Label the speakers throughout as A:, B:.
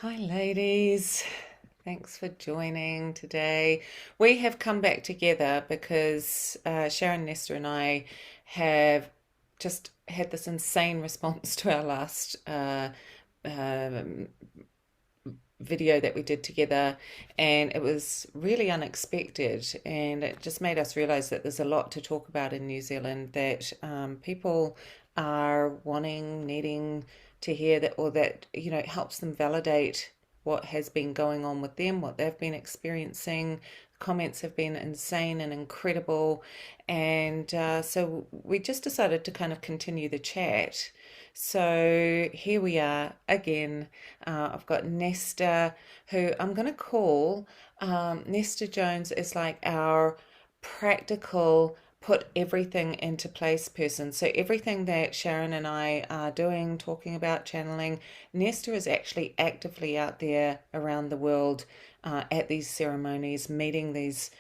A: Hi, ladies. Thanks for joining today. We have come back together because Sharon, Nestta, and I have just had this insane response to our last um, video that we did together, and it was really unexpected. And it just made us realize that there's a lot to talk about in New Zealand that people are wanting, needing to hear that, or that, it helps them validate what has been going on with them, what they've been experiencing. Comments have been insane and incredible. And so we just decided to kind of continue the chat. So here we are again. I've got Nestta, who I'm going to call Nessta Jones is like our practical put everything into place person. So everything that Sharon and I are doing, talking about, channeling, Nestta is actually actively out there around the world at these ceremonies, meeting these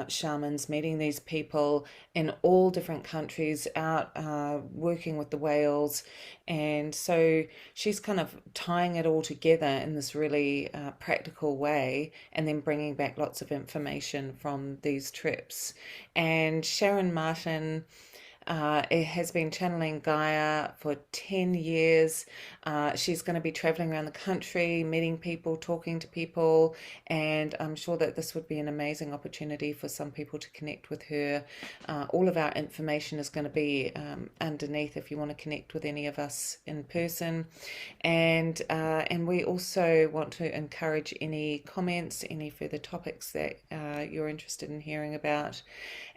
A: shamans, meeting these people in all different countries, out working with the whales. And so she's kind of tying it all together in this really practical way, and then bringing back lots of information from these trips. And Sharon Martin it has been channeling Gaia for 10 years. She's going to be traveling around the country, meeting people, talking to people, and I'm sure that this would be an amazing opportunity for some people to connect with her. All of our information is going to be underneath if you want to connect with any of us in person. And we also want to encourage any comments, any further topics that you're interested in hearing about.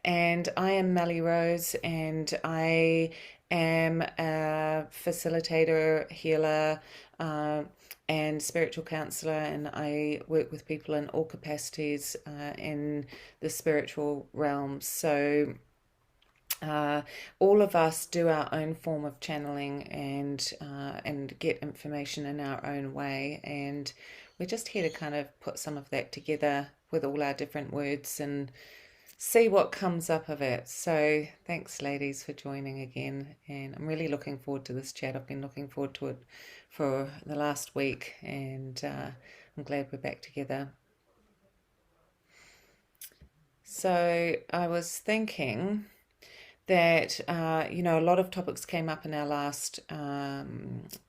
A: And I am Melly Rose, and I am a facilitator, healer, and spiritual counselor, and I work with people in all capacities in the spiritual realms. So all of us do our own form of channeling and get information in our own way, and we're just here to kind of put some of that together with all our different words and see what comes up of it. So thanks, ladies, for joining again, and I'm really looking forward to this chat. I've been looking forward to it for the last week, and I'm glad we're back together. So I was thinking that a lot of topics came up in our last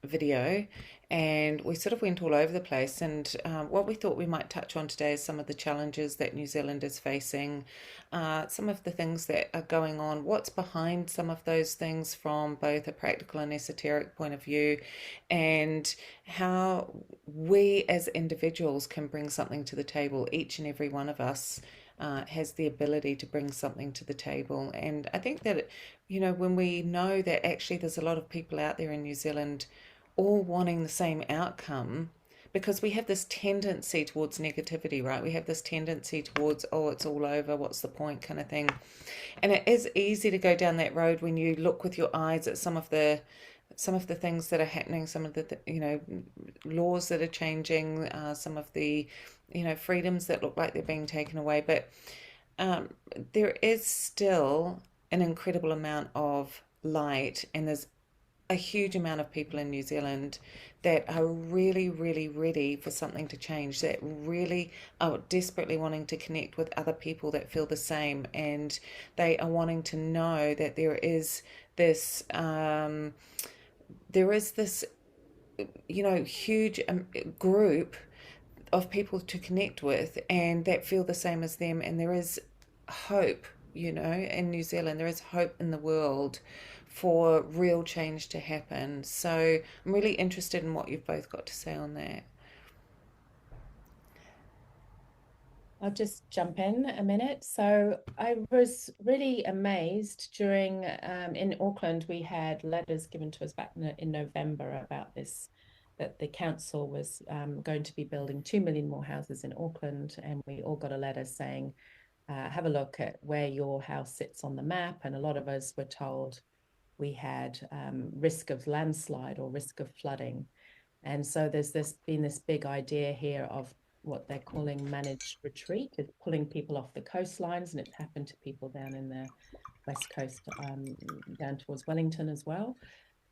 A: video, and we sort of went all over the place. And what we thought we might touch on today is some of the challenges that New Zealand is facing, some of the things that are going on, what's behind some of those things from both a practical and esoteric point of view, and how we as individuals can bring something to the table. Each and every one of us has the ability to bring something to the table. And I think that, when we know that actually there's a lot of people out there in New Zealand all wanting the same outcome, because we have this tendency towards negativity, right? We have this tendency towards, oh, it's all over, what's the point, kind of thing. And it is easy to go down that road when you look with your eyes at some of the things that are happening, some of the laws that are changing, some of the freedoms that look like they're being taken away. But there is still an incredible amount of light, and there's a huge amount of people in New Zealand that are really, really ready for something to change, that really are desperately wanting to connect with other people that feel the same, and they are wanting to know that this there is this huge group of people to connect with and that feel the same as them, and there is hope, in New Zealand. There is hope in the world for real change to happen. So I'm really interested in what you've both got to say on that.
B: I'll just jump in a minute. So I was really amazed during in Auckland, we had letters given to us back in November about this, that the council was going to be building 2 million more houses in Auckland. And we all got a letter saying, have a look at where your house sits on the map. And a lot of us were told we had risk of landslide or risk of flooding. And so there's been this big idea here of what they're calling managed retreat. It's pulling people off the coastlines, and it's happened to people down in the west coast, down towards Wellington as well.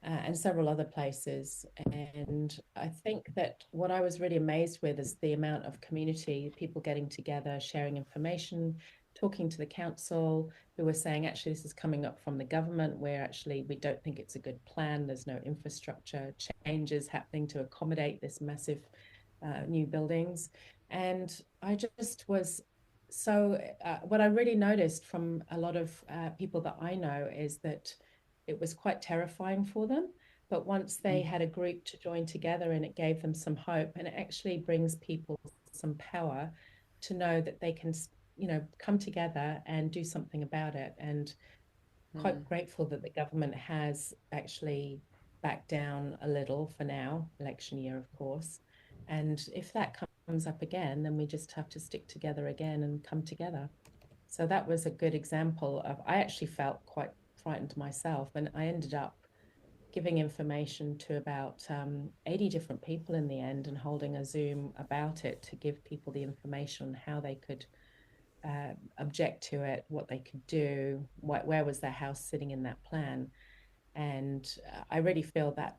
B: and several other places. And I think that what I was really amazed with is the amount of community, people getting together, sharing information, talking to the council, who were saying, actually, this is coming up from the government, where actually we don't think it's a good plan. There's no infrastructure changes happening to accommodate this massive new buildings. And I just was so, what I really noticed from a lot of people that I know is that it was quite terrifying for them. But once they
A: Mm.
B: had a group to join together, and it gave them some hope, and it actually brings people some power to know that they can, come together and do something about it. And quite
A: Mm.
B: grateful that the government has actually backed down a little for now, election year, of course. And if that comes up again, then we just have to stick together again and come together. So that was a good example of, I actually felt quite frightened myself, and I ended up giving information to about 80 different people in the end, and holding a Zoom about it to give people the information on how they could object to it, what they could do, where was their house sitting in that plan. And I really feel that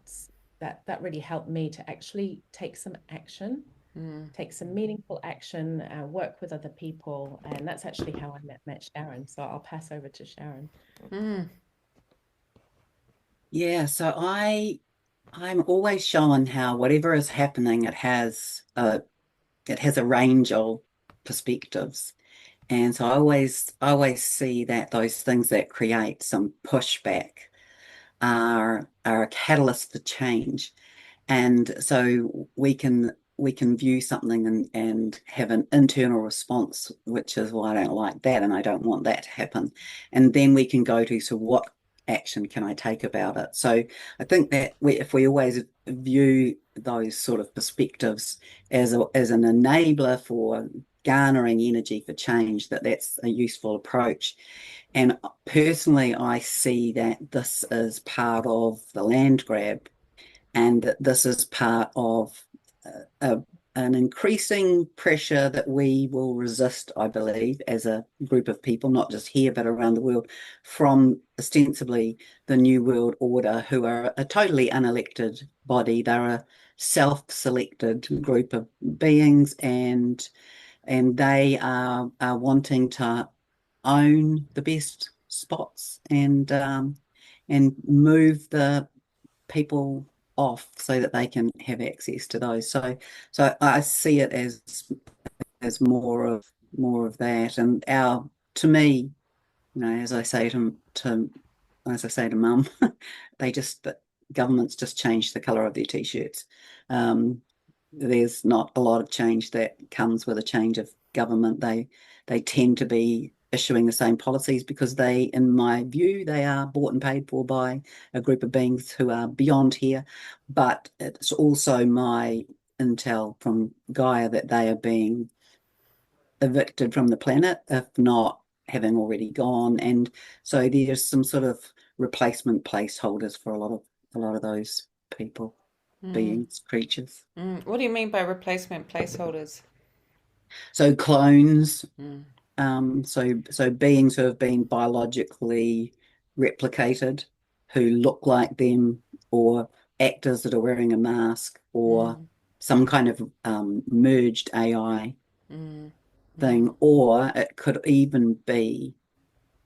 B: really helped me to actually take some action,
A: Mm.
B: take some meaningful action, work with other people. And that's actually how I met Sharon. So I'll pass over to Sharon.
A: Mm.
C: Yeah, so I'm always shown how whatever is happening, it has a range of perspectives. And so I always see that those things that create some pushback are a catalyst for change. And so we can view something and have an internal response, which is, well, I don't like that and I don't want that to happen. And then we can go to, so what action can I take about it? So I think that if we always view those sort of perspectives as an enabler for garnering energy for change, that's a useful approach. And personally, I see that this is part of the land grab, and that this is part of a, an increasing pressure that we will resist, I believe, as a group of people, not just here, but around the world, from ostensibly the New World Order, who are a totally unelected body. They're a self-selected group of beings, and they are wanting to own the best spots and move the people off so that they can have access to those. So I see it as more of that. And to me, as I say to mum, the governments just change the colour of their t-shirts. There's not a lot of change that comes with a change of government. They tend to be issuing the same policies because in my view, they are bought and paid for by a group of beings who are beyond here. But it's also my intel from Gaia that they are being evicted from the planet, if not having already gone. And so there's some sort of replacement placeholders for a lot of those people,
A: Mm.
C: beings, creatures.
A: Mm. What do you mean by replacement placeholders?
C: So clones,
A: Mm.
C: so beings who have been biologically replicated, who look like them, or actors that are wearing a mask, or
A: Mm.
C: some kind of merged AI
A: Mm. Mm.
C: thing, or it could even be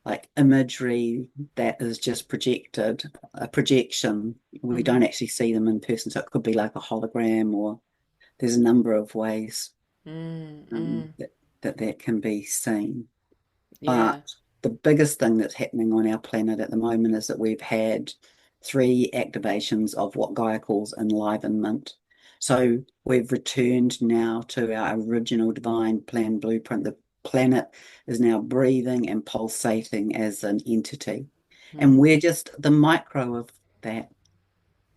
C: like imagery that is just projected, a projection. We
A: Mm-hmm.
C: don't actually see them in person, so it could be like a hologram, or there's a number of ways
A: Mm.
C: um,
A: Mm.
C: that, that can be seen. But
A: Yeah.
C: the biggest thing that's happening on our planet at the moment is that we've had 3 activations of what Gaia calls enlivenment. So we've returned now to our original divine plan blueprint. The planet is now breathing and pulsating as an entity. And
A: Mm.
C: we're just the micro of that.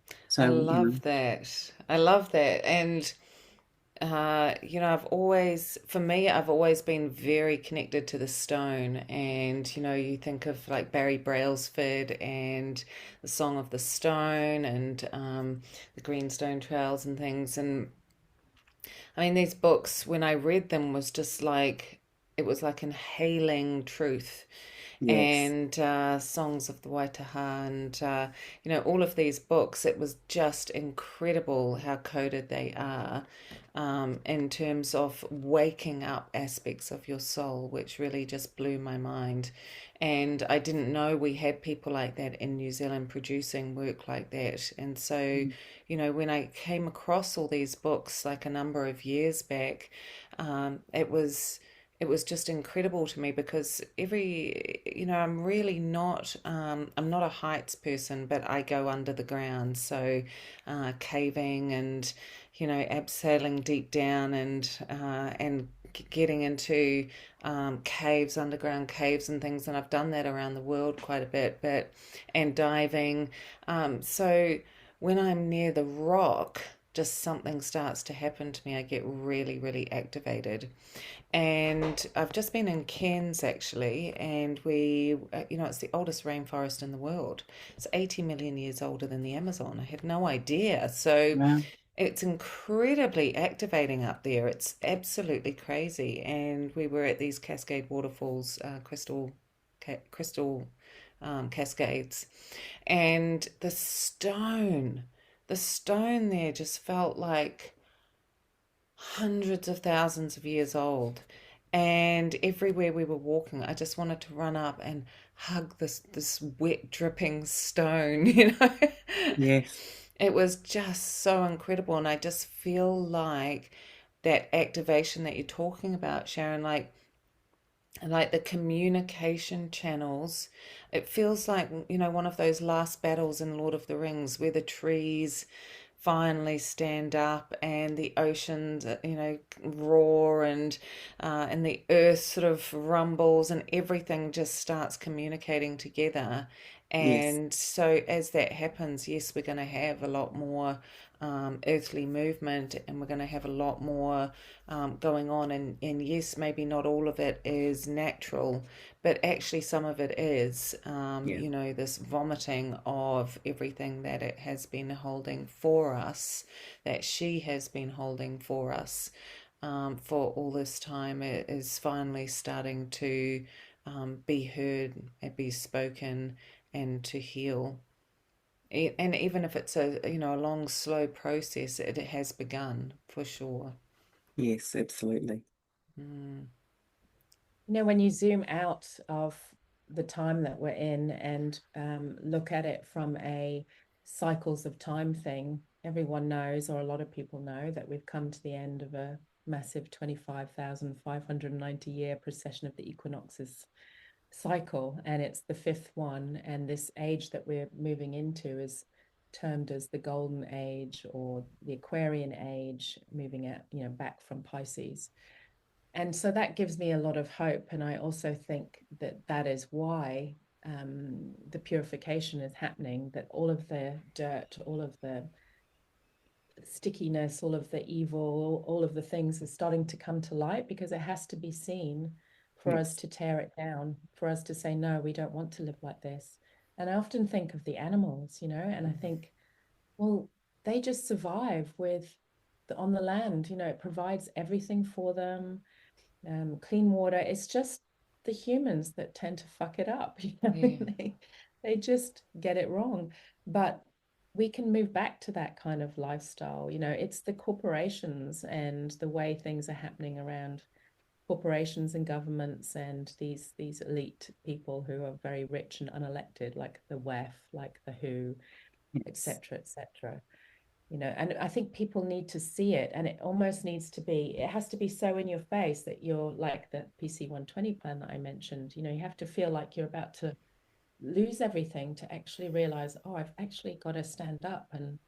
A: I
C: So,
A: love that. I love that. And for me, I've always been very connected to the stone. And, you think of like Barry Brailsford and the Song of the Stone and the Greenstone Trails and things. And I mean, these books, when I read them, was just like, it was like inhaling truth.
C: Yes.
A: and Songs of the Waitaha, and all of these books. It was just incredible how coded they are, in terms of waking up aspects of your soul, which really just blew my mind. And I didn't know we had people like that in New Zealand producing work like that. And so, when I came across all these books like a number of years back, it was just incredible to me, because I'm really not, I'm not a heights person, but I go under the ground. So caving and, abseiling deep down, and getting into caves, underground caves and things. And I've done that around the world quite a bit, and diving. So when I'm near the rock, just something starts to happen to me. I get really, really activated. And I've just been in Cairns actually, and it's the oldest rainforest in the world. It's 80 million years older than the Amazon. I had no idea. So
C: Wow.
A: it's incredibly activating up there. It's absolutely crazy. And we were at these Cascade waterfalls, crystal cascades, and the stone there just felt like hundreds of thousands of years old. And everywhere we were walking, I just wanted to run up and hug this wet dripping stone,
C: Yes.
A: It was just so incredible. And I just feel like that activation that you're talking about, Sharon, like the communication channels, it feels like, one of those last battles in Lord of the Rings, where the trees finally stand up and the oceans, roar, and the earth sort of rumbles, and everything just starts communicating together.
C: Yes.
A: And so as that happens, yes, we're going to have a lot more earthly movement, and we're going to have a lot more going on. And yes, maybe not all of it is natural, but actually some of it is,
C: Yeah.
A: this vomiting of everything that it has been holding for us, that she has been holding for us, for all this time. It is finally starting to be heard and be spoken, and to heal. And even if it's a long, slow process, it has begun for sure.
C: Yes, absolutely.
A: Mm.
B: When you zoom out of the time that we're in and look at it from a cycles of time thing, everyone knows, or a lot of people know, that we've come to the end of a massive 25,590 year precession of the equinoxes cycle, and it's the fifth one. And this age that we're moving into is termed as the golden age, or the Aquarian age, moving out, back from Pisces. And so that gives me a lot of hope. And I also think that that is why the purification is happening, that all of the dirt, all of the stickiness, all of the evil, all of the things are starting to come to light, because it has to be seen for us
C: Yes.
B: to tear it down, for us to say, no, we don't want to live like this. And I often think of the animals, and I think, well, they just survive on the land, it provides everything for them, clean water. It's just the humans that tend to fuck it up.
A: Yeah.
B: They just get it wrong. But we can move back to that kind of lifestyle. It's the corporations and the way things are happening around corporations and governments, and these elite people who are very rich and unelected, like the WEF, like the WHO,
C: Yes.
B: etc., etc. And I think people need to see it, and it almost needs to be, it has to be so in your face that you're like the PC 120 plan that I mentioned. You have to feel like you're about to lose everything to actually realize, oh, I've actually got to stand up and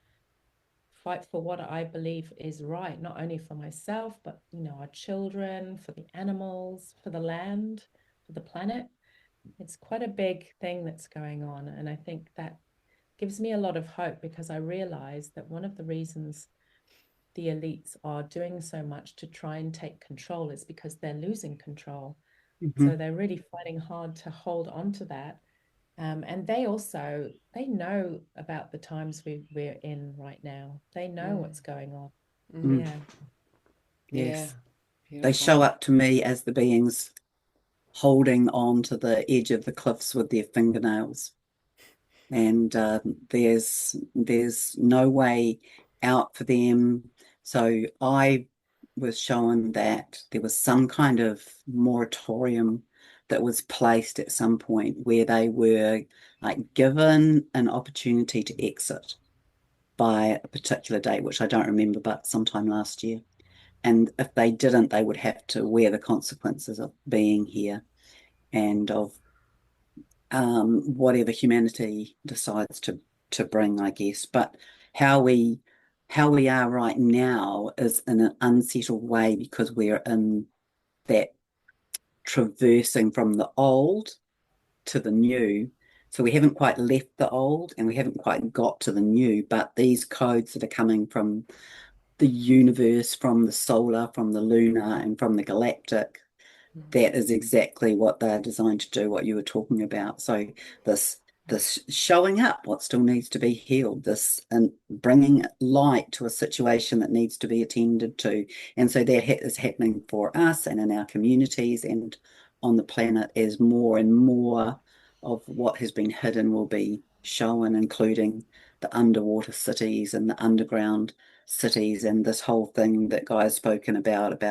B: fight for what I believe is right, not only for myself, but our children, for the animals, for the land, for the planet. It's quite a big thing that's going on, and I think that gives me a lot of hope, because I realize that one of the reasons the elites are doing so much to try and take control is because they're losing control.
C: Mm-hmm.
B: So they're really fighting hard to hold on to that. And they know about the times we're in right now. They know
A: Mm.
B: what's going on.
A: Mm.
C: Mm.
B: Yeah.
A: Yeah.
C: Yes. They show
A: Beautiful.
C: up to me as the beings holding on to the edge of the cliffs with their fingernails. And there's no way out for them. So I was shown that there was some kind of moratorium that was placed at some point where they were like given an opportunity to exit by a particular date, which I don't remember, but sometime last year. And if they didn't, they would have to wear the consequences of being here and of whatever humanity decides to bring, I guess. But how we are right now is in an unsettled way because we're in that traversing from the old to the new. So we haven't quite left the old and we haven't quite got to the new, but these codes that are coming from the universe, from the solar, from the lunar, and from the galactic, that is exactly what they're designed to do, what you were talking about. So this showing up what still needs to be healed, this and bringing light to a situation that needs to be attended to. And so that is happening for us and in our communities and on the planet as more and more of what has been hidden will be shown, including the underwater cities and the underground cities and this whole thing that Guy's spoken about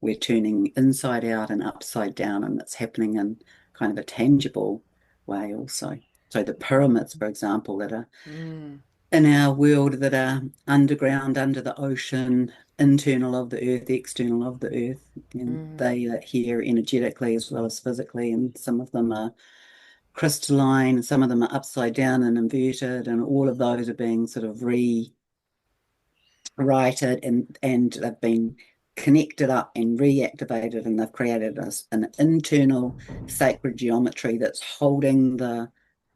C: we're turning inside out and upside down, and it's happening in kind of a tangible way also. So the pyramids, for example, that are in our world, that are underground, under the ocean, internal of the earth, external of the earth, and they are here energetically as well as physically, and some of them are crystalline, and some of them are upside down and inverted, and all of those are being sort of rewritten and they've been connected up and reactivated, and they've created an internal sacred geometry that's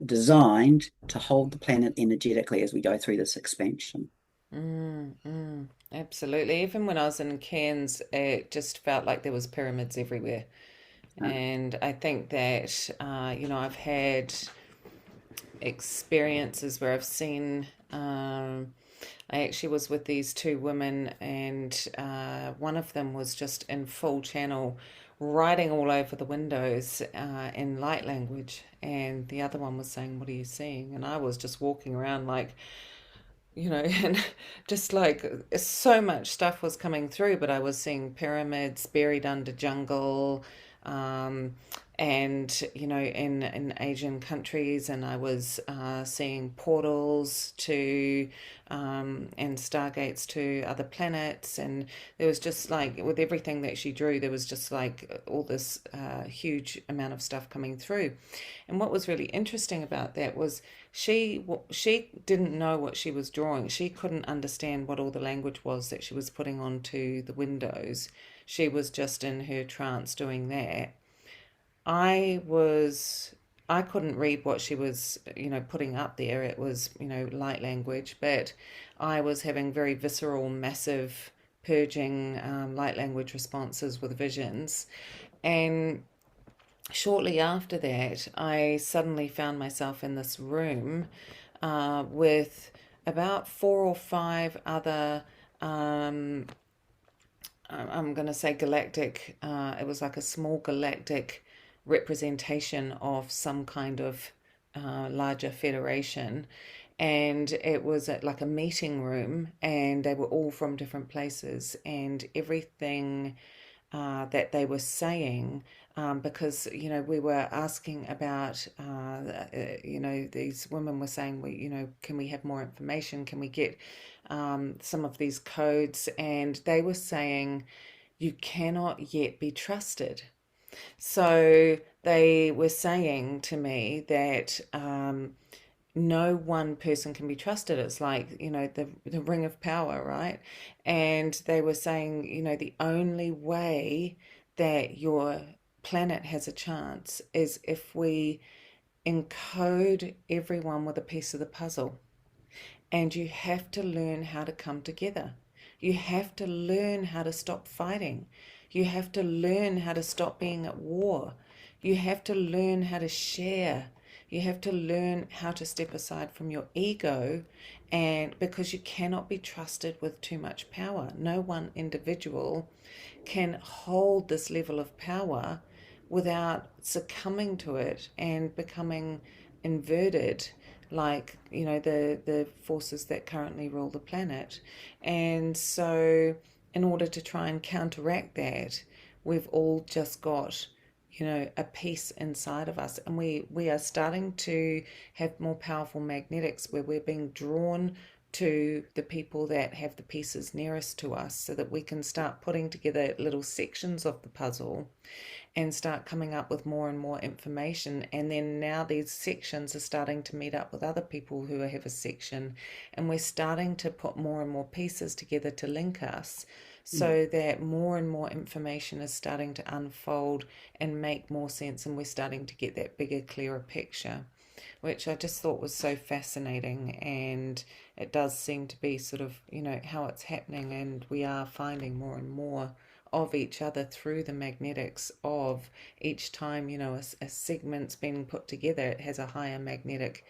C: designed to hold the planet energetically as we go through this expansion.
A: Absolutely. Even when I was in Cairns, it just felt like there was pyramids everywhere. And I think that, I've had experiences where I've seen, I actually was with these two women, and one of them was just in full channel, writing all over the windows in light language. And the other one was saying, "What are you seeing?" And I was just walking around like, and just like so much stuff was coming through, but I was seeing pyramids buried under jungle, and in Asian countries, and I was seeing portals to and stargates to other planets, and there was just like with everything that she drew, there was just like all this huge amount of stuff coming through. And what was really interesting about that was she didn't know what she was drawing. She couldn't understand what all the language was that she was putting onto the windows. She was just in her trance doing that. I couldn't read what she was, putting up there. It was, light language, but I was having very visceral, massive, purging light language responses with visions. And shortly after that, I suddenly found myself in this room with about 4 or 5 other I'm going to say galactic, it was like a small galactic representation of some kind of larger federation. And it was like a meeting room, and they were all from different places, and everything that they were saying, because we were asking about these women were saying, can we have more information, can we get some of these codes, and they were saying you cannot yet be trusted. So they were saying to me that no one person can be trusted. It's like, the ring of power, right? And they were saying, the only way that your planet has a chance is if we encode everyone with a piece of the puzzle. And you have to learn how to come together. You have to learn how to stop fighting. You have to learn how to stop being at war. You have to learn how to share. You have to learn how to step aside from your ego, and because you cannot be trusted with too much power. No one individual can hold this level of power without succumbing to it and becoming inverted, like, the forces that currently rule the planet. And so in order to try and counteract that, we've all just got, a piece inside of us, and we are starting to have more powerful magnetics where we're being drawn to the people that have the pieces nearest to us, so that we can start putting together little sections of the puzzle and start coming up with more and more information. And then now these sections are starting to meet up with other people who have a section, and we're starting to put more and more pieces together to link us, so that more and more information is starting to unfold and make more sense, and we're starting to get that bigger, clearer picture, which I just thought was so fascinating. And it does seem to be sort of, how it's happening, and we are finding more and more of each other through the magnetics of each time, a segment's being put together. It has a higher magnetic,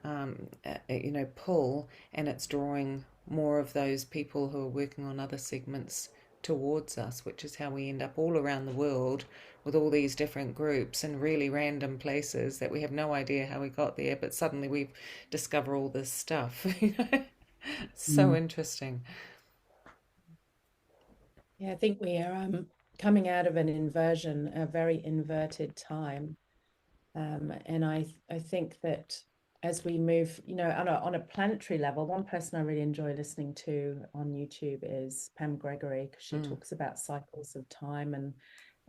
A: pull, and it's drawing more of those people who are working on other segments towards us, which is how we end up all around the world with all these different groups in really random places that we have no idea how we got there, but suddenly we discover all this stuff. So interesting.
B: Yeah, I think we are coming out of an inversion, a very inverted time. And I think that as we move, on a planetary level, one person I really enjoy listening to on YouTube is Pam Gregory, because she talks about cycles of time and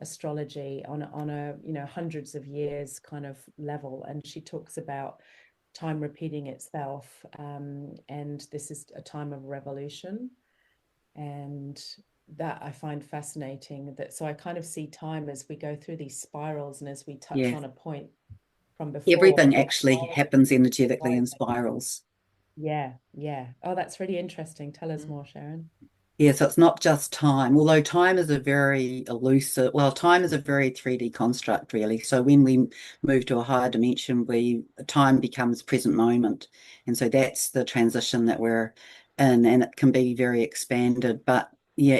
B: astrology on a hundreds of years kind of level. And she talks about time repeating itself. And this is a time of revolution. And that I find fascinating. So I kind of see time as we go through these spirals, and as we touch on a point from before.
C: Everything actually happens energetically in spirals.
B: Yeah. Oh, that's really interesting. Tell us more, Sharon.
C: Yeah, so it's not just time, although time is a very elusive, time is a very 3D construct, really. So when we move to a higher dimension, time becomes present moment. And so that's the transition that we're in, and it can be very expanded. But yeah,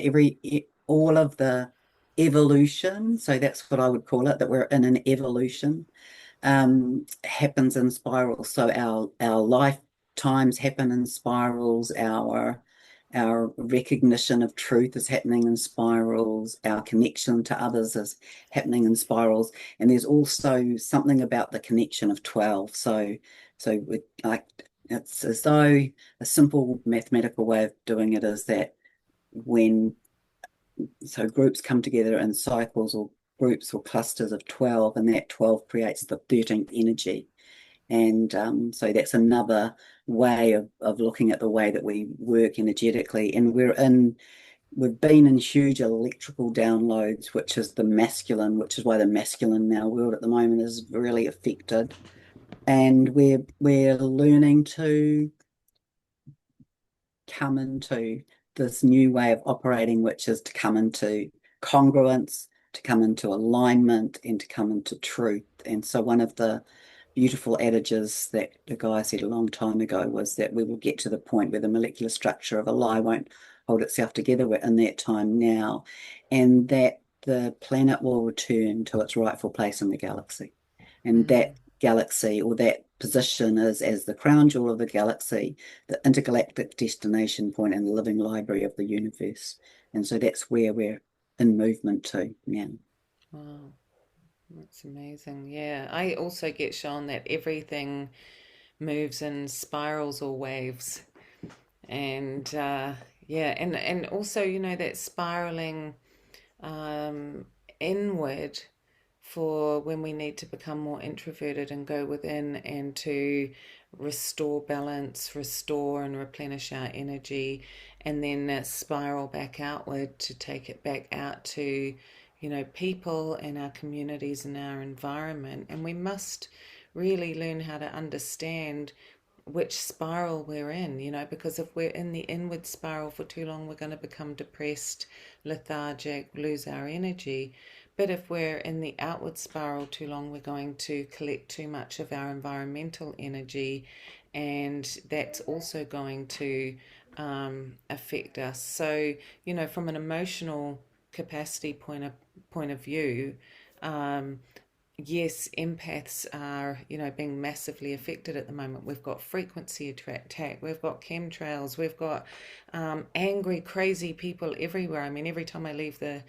C: all of the evolution, so that's what I would call it, that we're in an evolution, happens in spirals. So our lifetimes happen in spirals, our recognition of truth is happening in spirals, our connection to others is happening in spirals. And there's also something about the connection of 12. So it's as though a simple mathematical way of doing it is that groups come together in cycles or groups or clusters of 12, and that 12 creates the 13th energy. And so that's another way of looking at the way that we work energetically. And we've been in huge electrical downloads, which is the masculine, which is why the masculine in our world at the moment is really affected. And we're learning to come into this new way of operating, which is to come into congruence, to come into alignment, and to come into truth. And so one of the beautiful adages that the guy said a long time ago was that we will get to the point where the molecular structure of a lie won't hold itself together. We're in that time now, and that the planet will return to its rightful place in the galaxy. And that galaxy, or that position, is as the crown jewel of the galaxy, the intergalactic destination point, and the living library of the universe. And so that's where we're in movement to now.
A: Wow. That's amazing. Yeah, I also get shown that everything moves in spirals or waves, and and also that spiraling inward for when we need to become more introverted and go within and to restore balance, restore and replenish our energy, and then spiral back outward to take it back out to people and our communities and our environment. And we must really learn how to understand which spiral we're in, because if we're in the inward spiral for too long, we're going to become depressed, lethargic, lose our energy. But if we're in the outward spiral too long, we're going to collect too much of our environmental energy, and that's also going to affect us. So, from an emotional capacity point of view, yes, empaths are, being massively affected at the moment. We've got frequency attack, we've got chemtrails, we've got angry, crazy people everywhere. I mean, every time I leave the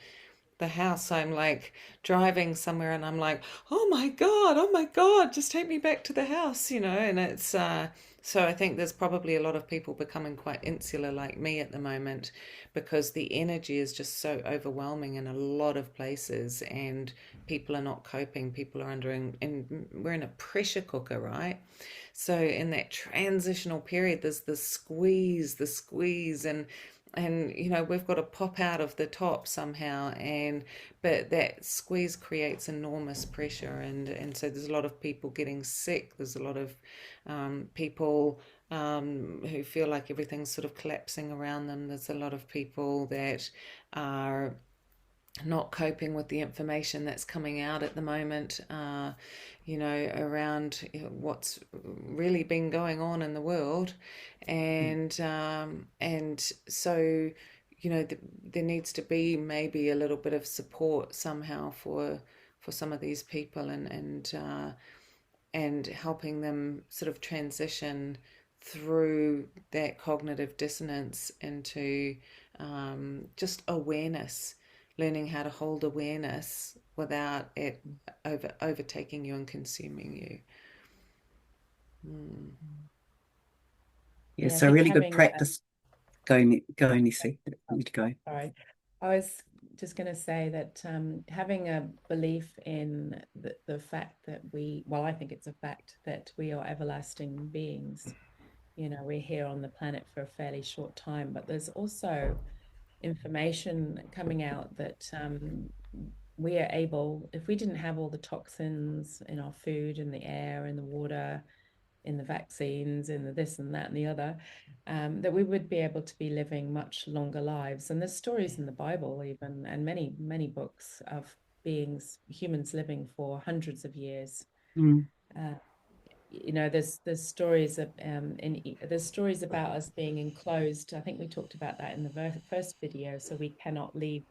A: house, I'm like driving somewhere and I'm like, oh my God, just take me back to the house, and it's so I think there's probably a lot of people becoming quite insular like me at the moment because the energy is just so overwhelming in a lot of places and people are not coping. People are and we're in a pressure cooker, right? So in that transitional period, there's the squeeze, and we've got to pop out of the top somehow, but that squeeze creates enormous pressure, and so there's a lot of people getting sick. There's a lot of people who feel like everything's sort of collapsing around them. There's a lot of people that are not coping with the information that's coming out at the moment, around what's really been going on in the world, and so there needs to be maybe a little bit of support somehow for some of these people, and helping them sort of transition through that cognitive dissonance into just awareness, learning how to hold awareness without it overtaking you and consuming you.
C: Yeah,
B: I
C: so
B: think
C: really good
B: having
C: practice. Go, Nessie. You need to go.
B: sorry, I was just going to say that having a belief in the fact that I think it's a fact that we are everlasting beings. We're here on the planet for a fairly short time, but there's also information coming out that we are able, if we didn't have all the toxins in our food, in the air, in the water, in the vaccines, in the this and that and the other, that we would be able to be living much longer lives. And there's stories in the Bible even, and many, many books of humans living for hundreds of years. There's stories of there's stories about us being enclosed. I think we talked about that in the first video. So we cannot leave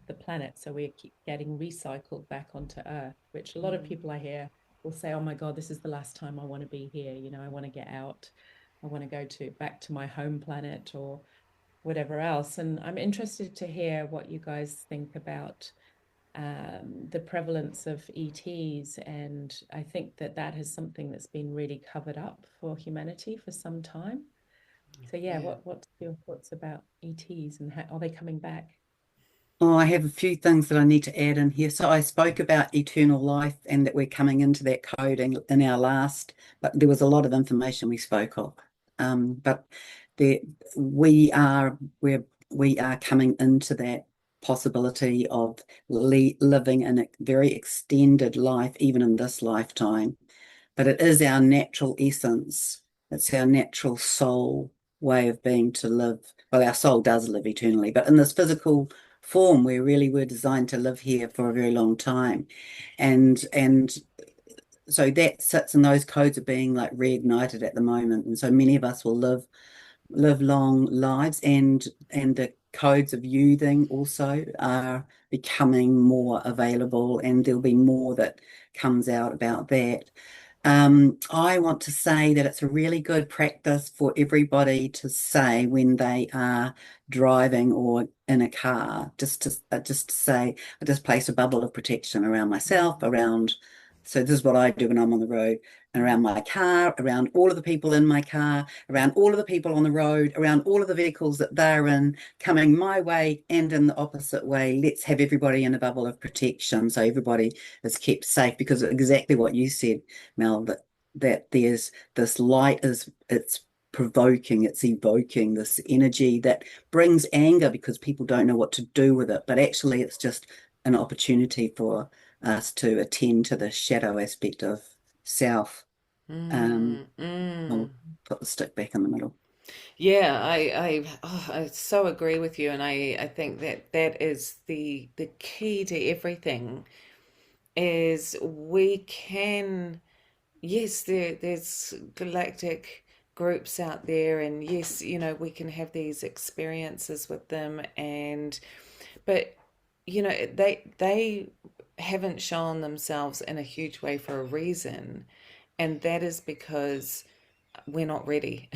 B: the planet, so we keep getting recycled back onto Earth, which a lot of people I hear will say, oh my God, this is the last time I want to be here. I want to get out. I want to go back to my home planet or whatever else. And I'm interested to hear what you guys think about the prevalence of ETs, and I think that is something that's been really covered up for humanity for some time. So what's your thoughts about ETs and how are they coming back?
C: Oh, I have a few things that I need to add in here. So I spoke about eternal life and that we're coming into that coding in our last, but there was a lot of information we spoke of. But we are coming into that possibility of living in a very extended life, even in this lifetime. But it is our natural essence. It's our natural soul way of being to live. Well, our soul does live eternally, but in this physical form, we really were designed to live here for a very long time. And so that sits in those codes are being like reignited at the moment. And so many of us will live long lives, and the codes of youthing also are becoming more available, and there'll be more that comes out about that. I want to say that it's a really good practice for everybody to say when they are driving or in a car, just to say, I just place a bubble of protection around myself, so this is what I do when I'm on the road, and around my car, around all of the people in my car, around all of the people on the road, around all of the vehicles that they're in, coming my way and in the opposite way. Let's have everybody in a bubble of protection so everybody is kept safe, because exactly what you said, Mel, that there's this light, it's provoking, it's evoking this energy that brings anger because people don't know what to do with it, but actually it's just an opportunity for us to attend to the shadow aspect of self. I'll put the stick back in the middle.
A: Yeah, I so agree with you, and I think that is the key to everything. Is we can, yes, there's galactic groups out there, and yes, we can have these experiences with them, but they haven't shown themselves in a huge way for a reason, and that is because we're not ready.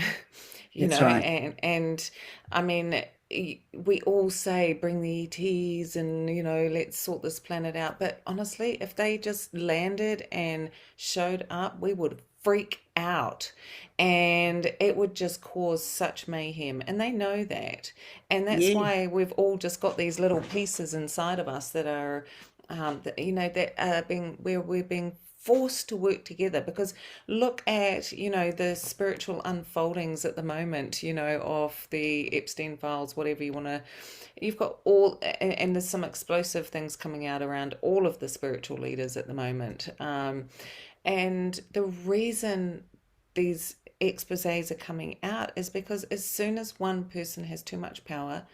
C: That's right.
A: And I mean, we all say bring the ETs and let's sort this planet out, but honestly, if they just landed and showed up, we would freak out, and it would just cause such mayhem, and they know that. And that's
C: Yeah,
A: why we've all just got these little pieces inside of us that are that are being where we're being forced to work together. Because look at the spiritual unfoldings at the moment, of the Epstein files, whatever you want to. You've got all, and there's some explosive things coming out around all of the spiritual leaders at the moment, and the reason these exposés are coming out is because as soon as one person has too much power,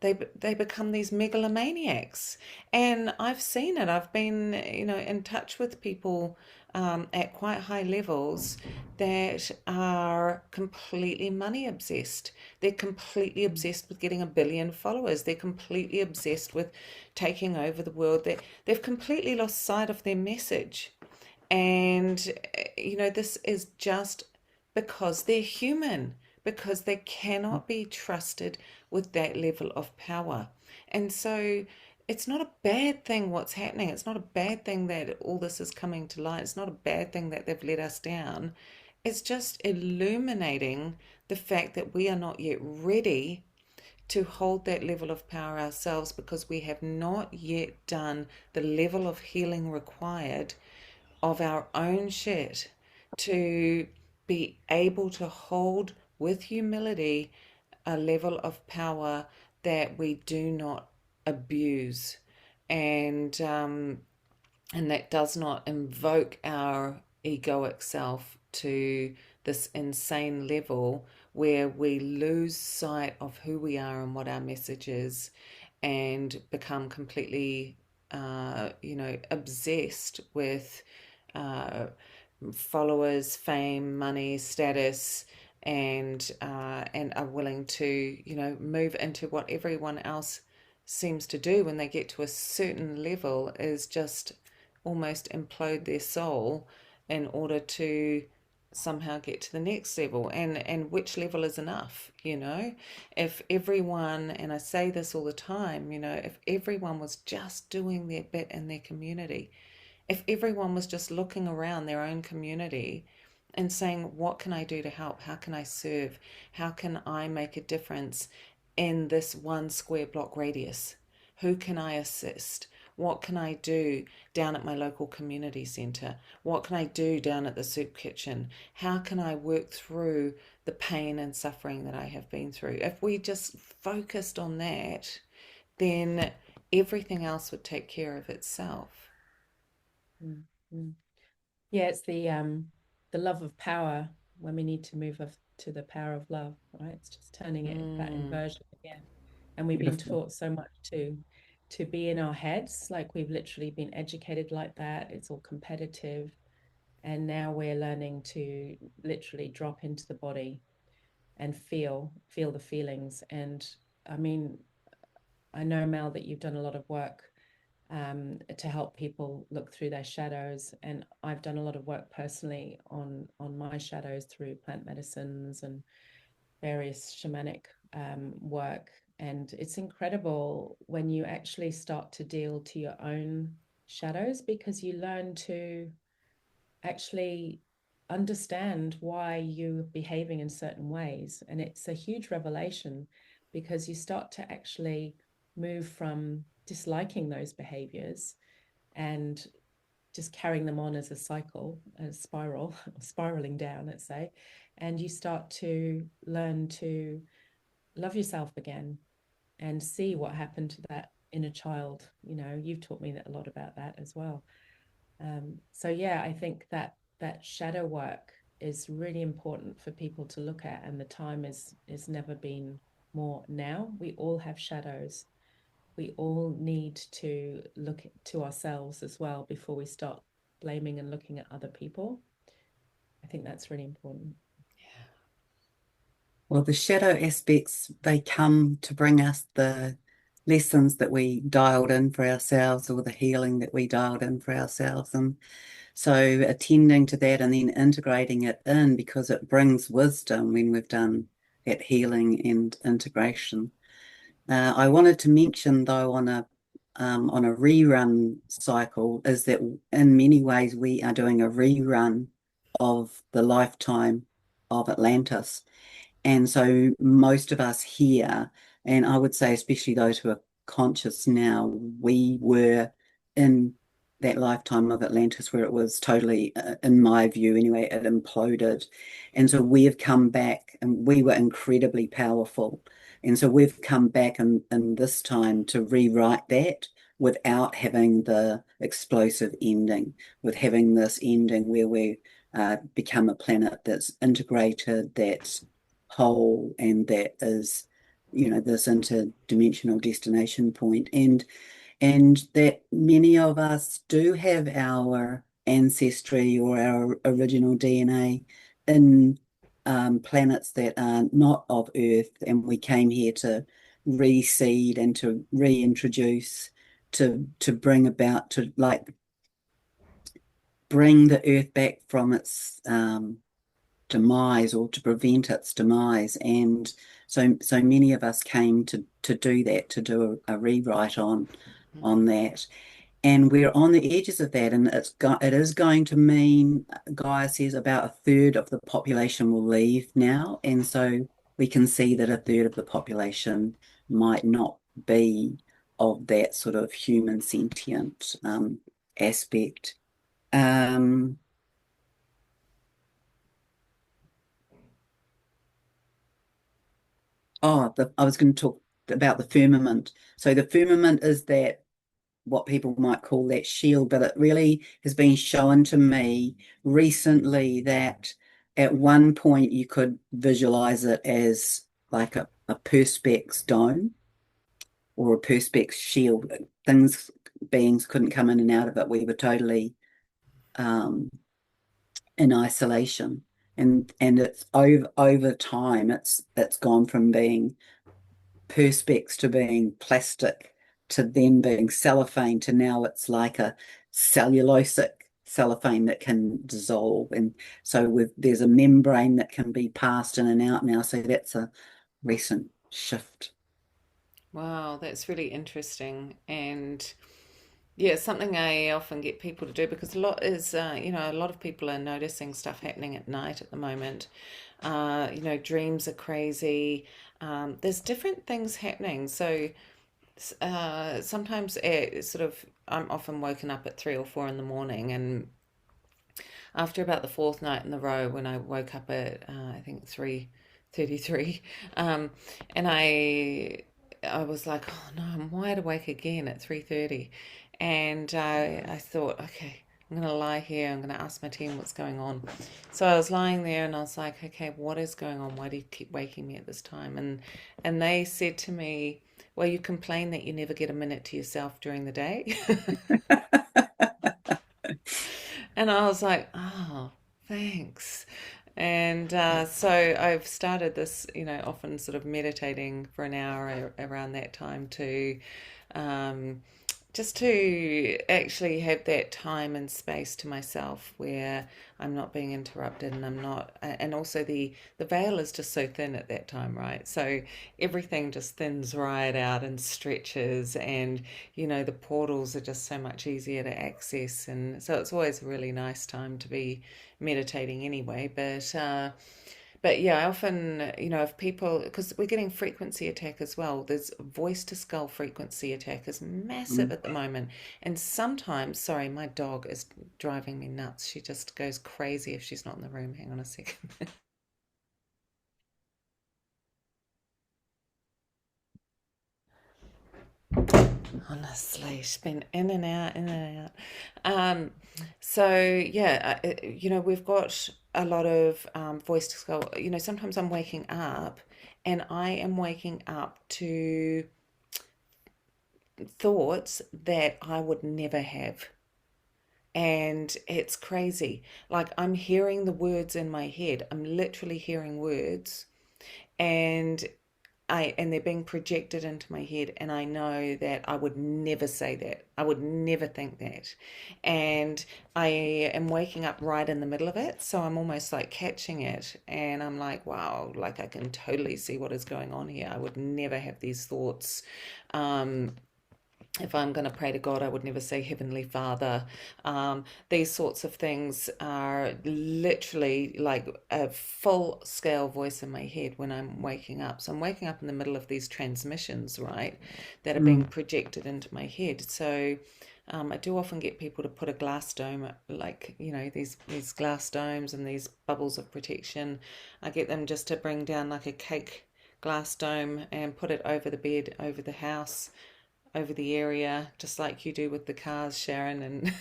A: they become these megalomaniacs. And I've seen it. I've been in touch with people at quite high levels that are completely money obsessed. They're completely obsessed with getting 1 billion followers. They're completely obsessed with taking over the world. They've completely lost sight of their message. And this is just because they're human, because they cannot be trusted with that level of power. And so it's not a bad thing what's happening. It's not a bad thing that all this is coming to light. It's not a bad thing that they've let us down. It's just illuminating the fact that we are not yet ready to hold that level of power ourselves, because we have not yet done the level of healing required of our own shit to be able to hold with humility a level of power that we do not abuse, and that does not invoke our egoic self to this insane level where we lose sight of who we are and what our message is, and become completely obsessed with uh, followers, fame, money, status, and are willing to move into what everyone else seems to do when they get to a certain level, is just almost implode their soul in order to somehow get to the next level. And which level is enough? If everyone, and I say this all the time, if everyone was just doing their bit in their community, if everyone was just looking around their own community and saying, what can I do to help? How can I serve? How can I make a difference in this 1 square block radius? Who can I assist? What can I do down at my local community centre? What can I do down at the soup kitchen? How can I work through the pain and suffering that I have been through? If we just focused on that, then everything else would take care of itself.
B: Mm-hmm. Yeah, it's the love of power when we need to move to the power of love, right? It's just turning it that inversion again. And we've been
C: beautiful.
B: taught so much to be in our heads, like we've literally been educated like that. It's all competitive. And now we're learning to literally drop into the body and feel the feelings. And I mean, I know, Mel, that you've done a lot of work to help people look through their shadows, and I've done a lot of work personally on my shadows through plant medicines and various shamanic work. And it's incredible when you actually start to deal to your own shadows, because you learn to actually understand why you're behaving in certain ways. And it's a huge revelation, because you start to actually move from disliking those behaviors and just carrying them on as a cycle, a spiral, spiraling down, let's say. And you start to learn to love yourself again and see what happened to that inner child. You've taught me a lot about that as well. So yeah, I think that shadow work is really important for people to look at, and the time is never been more now. We all have shadows. We all need to look to ourselves as well before we start blaming and looking at other people. I think that's really important.
C: Well, the shadow aspects, they come to bring us the lessons that we dialed in for ourselves, or the healing that we dialed in for ourselves. And so attending to that and then integrating it in, because it brings wisdom when we've done that healing and integration. I wanted to mention though on a rerun cycle is that in many ways we are doing a rerun of the lifetime of Atlantis. And so most of us here, and I would say especially those who are conscious now, we were in that lifetime of Atlantis where it was totally, in my view anyway, it imploded. And so we have come back and we were incredibly powerful. And so we've come back in this time to rewrite that without having the explosive ending, with having this ending where we become a planet that's integrated, that's whole, and that is, this interdimensional destination point, and that many of us do have our ancestry or our original DNA in planets that are not of Earth, and we came here to reseed and to reintroduce, to bring about, to like bring the Earth back from its demise, or to prevent its demise. And so many of us came to do that, to do a rewrite on that. And we're on the edges of that, and it is going to mean, Gaia says, about a third of the population will leave now. And so we can see that a third of the population might not be of that sort of human sentient aspect. I was going to talk about the firmament. So the firmament is that, what people might call that shield, but it really has been shown to me recently that at one point you could visualize it as like a perspex dome or a perspex shield. Beings couldn't come in and out of it. We were totally in isolation. And it's over time, it's gone from being perspex to being plastic to then being cellophane to now it's like a cellulosic cellophane that can dissolve. And so there's a membrane that can be passed in and out now. So that's a recent shift.
A: Wow, that's really interesting. And yeah, it's something I often get people to do, because a lot is, a lot of people are noticing stuff happening at night at the moment. Dreams are crazy. There's different things happening. So sometimes I'm often woken up at 3 or 4 in the morning, and after about the fourth night in the row, when I woke up at I think 3:33, and I was like, oh no, I'm wide awake again at 3:30, and I thought, okay, I'm going to lie here. I'm going to ask my team what's going on. So I was lying there and I was like, okay, what is going on? Why do you keep waking me at this time? And they said to me, well, you complain that you never get a minute to yourself during the day. And I was like, oh, thanks. And so I've started this, often sort of meditating for an hour around that time to um, just to actually have that time and space to myself where I'm not being interrupted, and I'm not, and also the veil is just so thin at that time, right? So everything just thins right out and stretches, and the portals are just so much easier to access, and so it's always a really nice time to be meditating anyway. But yeah, I often, if people, because we're getting frequency attack as well, there's voice to skull frequency attack is massive at the moment. And sometimes, sorry, my dog is driving me nuts. She just goes crazy if she's not in the room. Hang on a second. Honestly, she's been in and out, in and out. So yeah, we've got a lot of voice to skull. Sometimes I'm waking up, and I am waking up to thoughts that I would never have. And it's crazy. Like, I'm hearing the words in my head. I'm literally hearing words, and and they're being projected into my head, and I know that I would never say that. I would never think that. And I am waking up right in the middle of it, so I'm almost like catching it, and I'm like, wow, like I can totally see what is going on here. I would never have these thoughts. If I'm going to pray to God, I would never say Heavenly Father. These sorts of things are literally like a full scale voice in my head when I'm waking up. So I'm waking up in the middle of these transmissions, right, that are being projected into my head. So I do often get people to put a glass dome, like, these glass domes and these bubbles of protection. I get them just to bring down like a cake glass dome and put it over the bed, over the house, over the area, just like you do with the cars, Sharon. And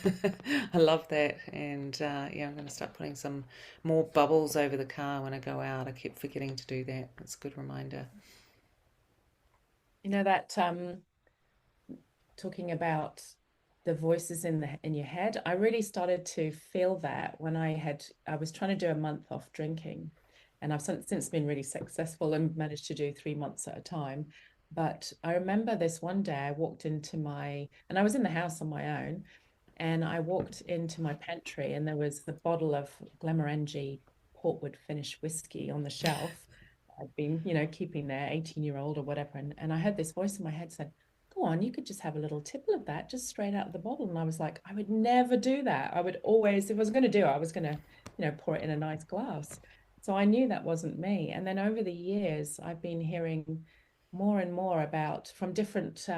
A: I love that. And yeah, I'm going to start putting some more bubbles over the car when I go out. I keep forgetting to do that. It's a good reminder.
B: You know that talking about the voices in your head, I really started to feel that when I was trying to do a month off drinking, and I've since been really successful and managed to do 3 months at a time. But I remember this one day I walked into and I was in the house on my own, and I walked into my pantry, and there was the bottle of Glenmorangie Portwood Finish whiskey on the shelf. I'd been, keeping there, 18-year-old or whatever. And I heard this voice in my head said, go on, you could just have a little tipple of that just straight out of the bottle. And I was like, I would never do that. I would always, if I was going to do it, I was going to, pour it in a nice glass. So I knew that wasn't me. And then over the years, I've been hearing more and more about from different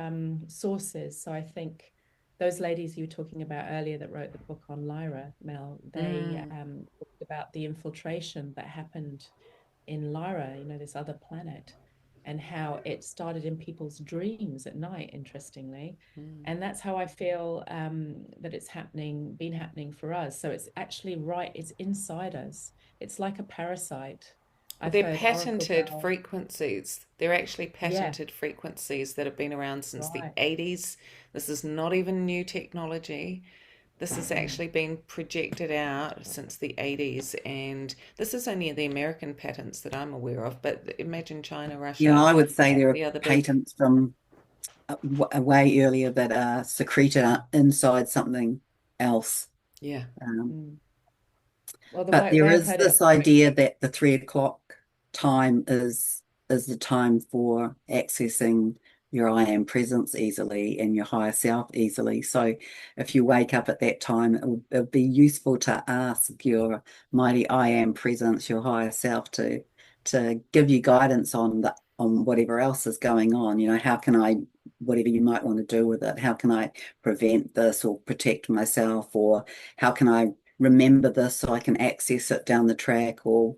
B: sources. So I think those ladies you were talking about earlier that wrote the book on Lyra, Mel, they talked about the infiltration that happened in Lyra, this other planet, and how it started in people's dreams at night, interestingly. And that's how I feel that it's been happening for us. So it's actually it's inside us. It's like a parasite.
A: Well,
B: I've
A: they're
B: heard
A: patented
B: Oracle Bell.
A: frequencies. They're actually
B: Yeah,
A: patented frequencies that have been around since the
B: right.
A: 80s. This is not even new technology. This has actually been projected out since the 80s, and this is only the American patents that I'm aware of, but imagine China,
C: Yeah,
A: Russia,
C: I would say there
A: the
C: are
A: other big.
C: patents from way earlier that are secreted inside something else.
A: Yeah.
B: Mm. Well, the
C: But
B: way
C: there
B: I've
C: is
B: heard it
C: this idea that the 3 o'clock time is the time for accessing your I am presence easily and your higher self easily. So if you wake up at that time, it'll be useful to ask your mighty I am presence, your higher self, to give you guidance on whatever else is going on. How can I, whatever you might want to do with it, how can I prevent this or protect myself, or how can I remember this so I can access it down the track, or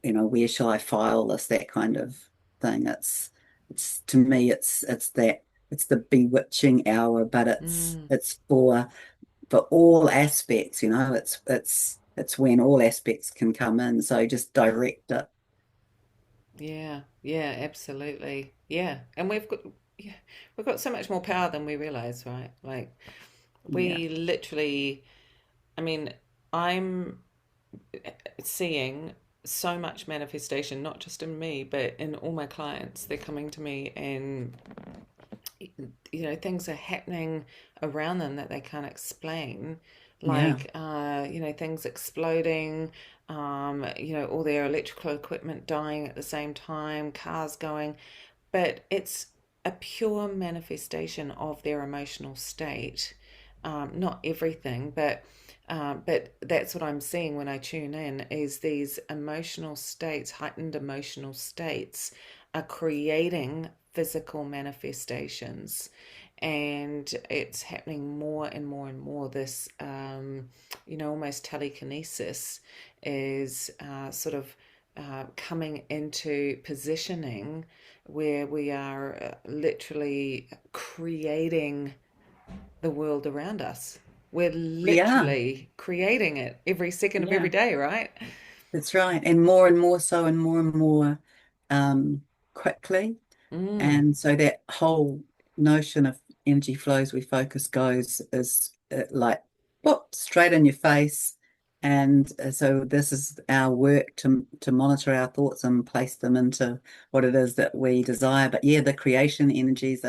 C: where shall I file this, that kind of thing. It's to me it's the bewitching hour, but
A: Mm.
C: it's for all aspects. It's when all aspects can come in, so just direct it.
A: Yeah. Yeah, absolutely. Yeah. And yeah, we've got so much more power than we realize, right? Like
C: Yeah,
A: we literally, I mean, I'm seeing so much manifestation, not just in me, but in all my clients. They're coming to me, and things are happening around them that they can't explain,
C: yeah,
A: like things exploding, all their electrical equipment dying at the same time, cars going, but it's a pure manifestation of their emotional state. Not everything, but that's what I'm seeing when I tune in, is these emotional states, heightened emotional states, are creating physical manifestations. And it's happening more and more and more. This, almost telekinesis is sort of coming into positioning where we are literally creating the world around us. We're
C: yeah,
A: literally creating it every second of every
C: yeah.
A: day, right?
C: That's right, and more so, and more um, quickly.
A: Mm,
C: And so that whole notion of energy flows where focus goes is like, whoop, straight in your face. And so this is our work to monitor our thoughts and place them into what it is that we desire. But yeah, the creation energies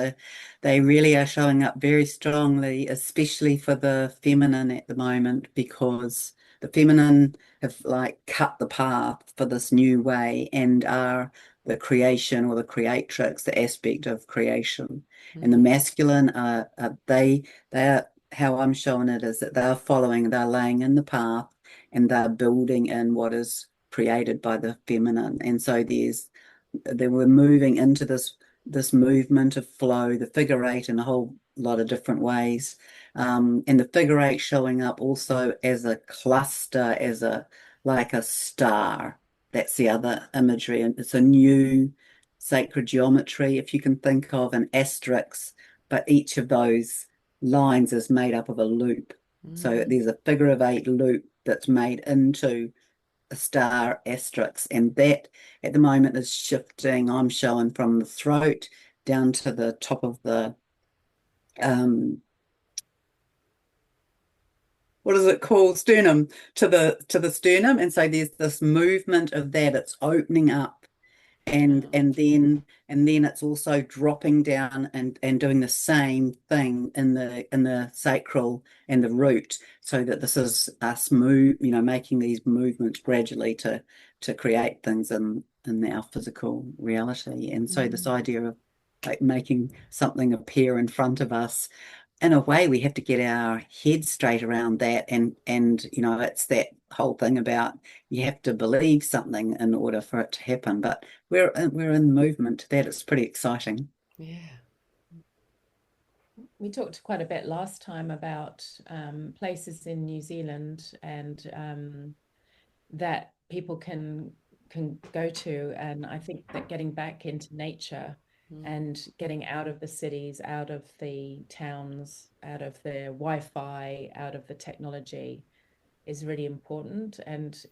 C: they really are showing up very strongly, especially for the feminine at the moment, because the feminine have like cut the path for this new way and are the creation or the creatrix, the aspect of creation. And the masculine they are, how I'm showing it is that they're laying in the path and they're building in what is created by the feminine. And so we're moving into this movement of flow, the figure eight in a whole lot of different ways. And the figure eight showing up also as a cluster, as like a star. That's the other imagery. And it's a new sacred geometry, if you can think of an asterisk, but each of those lines is made up of a loop. So there's a figure of eight loop that's made into a star asterisk, and that at the moment is shifting. I'm showing from the throat down to the top of the what is it called, sternum, to the sternum. And so there's this movement of that, it's opening up, and then it's also dropping down and doing the same thing in the sacral and the root, so that this is us making these movements gradually to create things in our physical reality. And so this idea of like making something appear in front of us, in a way we have to get our heads straight around that, and it's that whole thing about you have to believe something in order for it to happen. But we're in movement to that. It's pretty exciting.
A: Yeah.
B: We talked quite a bit last time about places in New Zealand and that people can go to, and I think that getting back into nature and getting out of the cities, out of the towns, out of the Wi-Fi, out of the technology is really important. And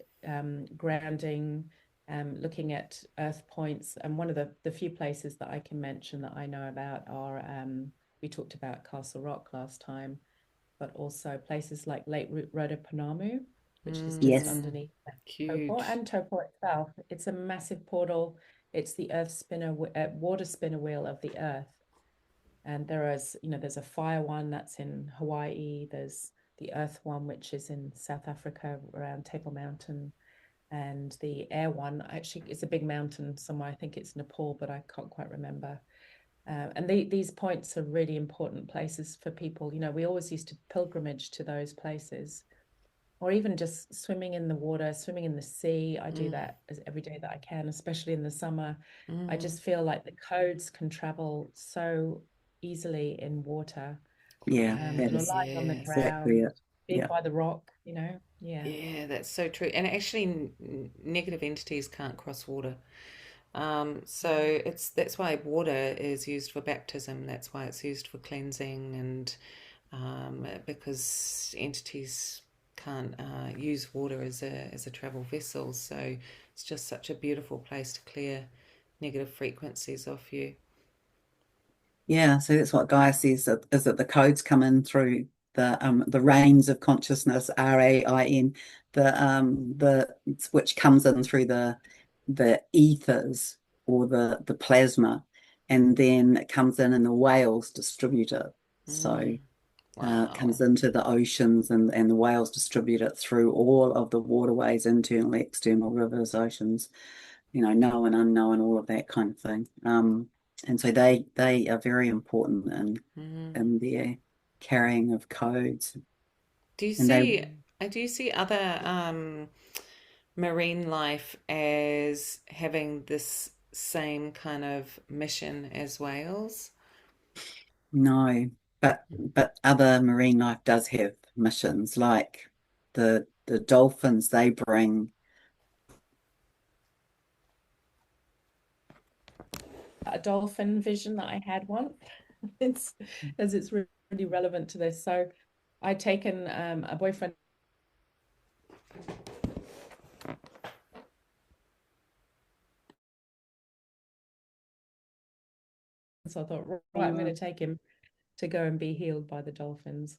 B: grounding, looking at earth points. And one of the few places that I can mention that I know about are, we talked about Castle Rock last time, but also places like Lake Rotoponamu, which is just underneath Taupo, and Taupo itself. It's a massive portal. It's the water spinner wheel of the earth. And there's a fire one that's in Hawaii. There's the earth one, which is in South Africa around Table Mountain. And the air one actually is a big mountain somewhere. I think it's Nepal, but I can't quite remember. And these points are really important places for people. We always used to pilgrimage to those places, or even just swimming in the water, swimming in the sea. I do that every day that I can, especially in the summer. I just feel like the codes can travel so easily in water.
C: Yeah,
B: You're lying on the
C: exactly
B: ground,
C: it.
B: by the rock,
A: Yeah, that's so true. And actually, negative entities can't cross water. So that's why water is used for baptism. That's why it's used for cleansing, and because entities can't use water as a travel vessel. So it's just such a beautiful place to clear negative frequencies off you.
C: Yeah, so that's what Gaia says, is that the codes come in through the rains of consciousness, RAIN, the which comes in through the ethers, or the plasma, and then it comes in and the whales distribute it. So it comes into the oceans, and the whales distribute it through all of the waterways, internal, external, rivers, oceans, known, unknown, all of that kind of thing. And so they are very important in their carrying of codes.
A: Do you
C: And
A: see? Do you see other marine life as having this same kind of mission as whales?
C: No, but other marine life does have missions, like the dolphins. They bring
B: a dolphin vision that I had once. It's really relevant to this. So I'd taken a boyfriend. So I thought, right, I'm going to take him to go and be healed by the dolphins.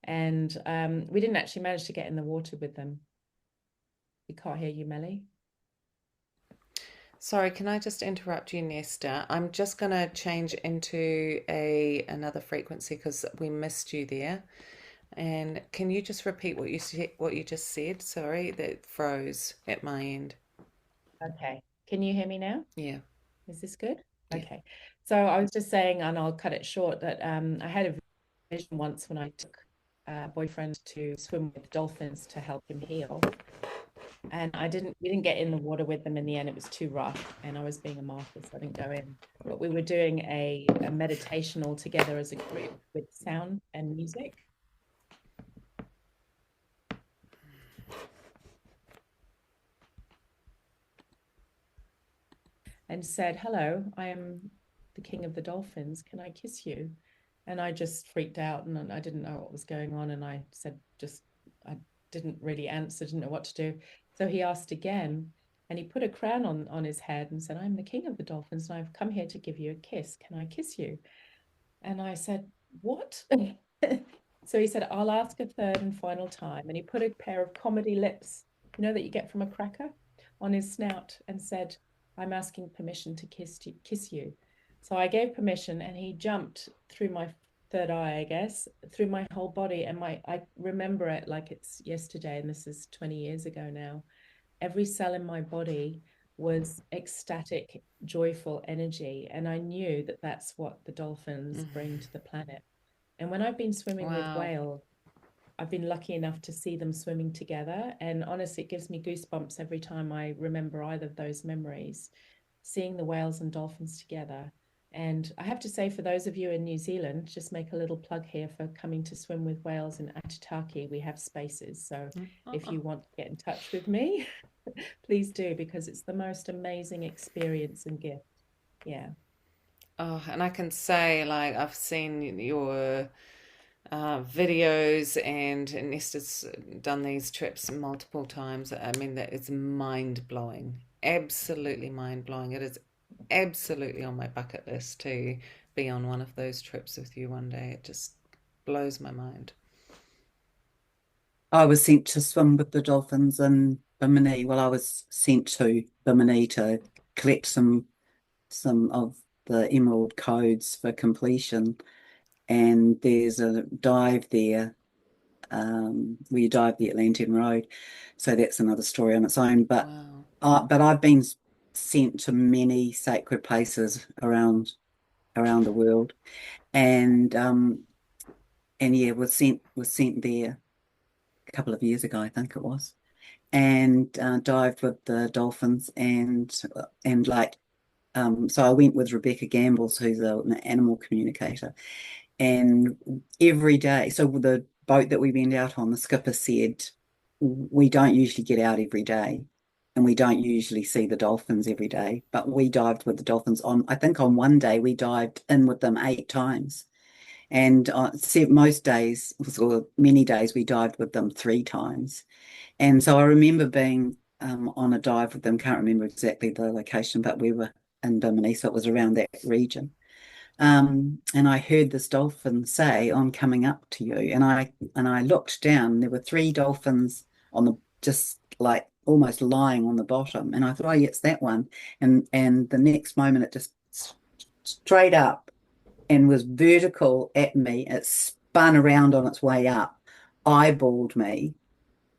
B: And we didn't actually manage to get in the water with them. We can't hear you, Melly.
A: Sorry, can I just interrupt you, Nesta? I'm just going to change into another frequency because we missed you there. And can you just repeat what you just said? Sorry, that froze at my end.
B: Okay. Can you hear me now?
A: Yeah,
B: Is this good?
A: yeah.
B: Okay. So I was just saying, and I'll cut it short, that I had a vision once when I took a boyfriend to swim with dolphins to help him heal. And we didn't get in the water with them in the end. It was too rough, and I was being a martyr, so I didn't go in. But we were doing a meditation all together as a group with sound and music. And said, "Hello, I am the king of the dolphins. Can I kiss you?" And I just freaked out, and I didn't know what was going on. And I said, I didn't really answer, didn't know what to do. So he asked again, and he put a crown on his head and said, "I'm the king of the dolphins, and I've come here to give you a kiss. Can I kiss you?" And I said, "What?" So he said, "I'll ask a third and final time." And he put a pair of comedy lips, that you get from a cracker, on his snout and said, "I'm asking permission to kiss you." So I gave permission, and he jumped through my third eye, I guess, through my whole body. And I remember it like it's yesterday, and this is 20 years ago now. Every cell in my body was ecstatic, joyful energy. And I knew that that's what the dolphins bring to the planet. And when I've been swimming with
A: Wow.
B: whales, I've been lucky enough to see them swimming together. And honestly, it gives me goosebumps every time I remember either of those memories, seeing the whales and dolphins together. And I have to say, for those of you in New Zealand, just make a little plug here for coming to swim with whales in Aitutaki. We have spaces. So if you want to get in touch with me, please do, because it's the most amazing experience and gift. Yeah.
A: Oh, and I can say, like, I've seen your videos, and Nesta's done these trips multiple times. I mean, that it's mind blowing, absolutely mind blowing. It is absolutely on my bucket list to be on one of those trips with you one day. It just blows my mind.
C: I was sent to swim with the dolphins in Bimini. Well, I was sent to Bimini to collect some of the emerald codes for completion. And there's a dive there where you dive the Atlantic Road. So that's another story on its own. But
A: Wow.
C: I've been sent to many sacred places around the world, and yeah, was sent there a couple of years ago, I think it was, and dived with the dolphins, and like so I went with Rebecca Gambles, who's an animal communicator, and every day, so the boat that we went out on, the skipper said, we don't usually get out every day, and we don't usually see the dolphins every day, but we dived with the dolphins I think on one day we dived in with them 8 times. And most days, or many days, we dived with them 3 times. And so I remember being on a dive with them, can't remember exactly the location, but we were in Bimini, so it was around that region. And I heard this dolphin say, "I'm coming up to you." And I looked down, and there were 3 dolphins on the, just like almost lying on the bottom. And I thought, "Oh, yeah, it's that one." And the next moment it just straight up and was vertical at me. It spun around on its way up, eyeballed me,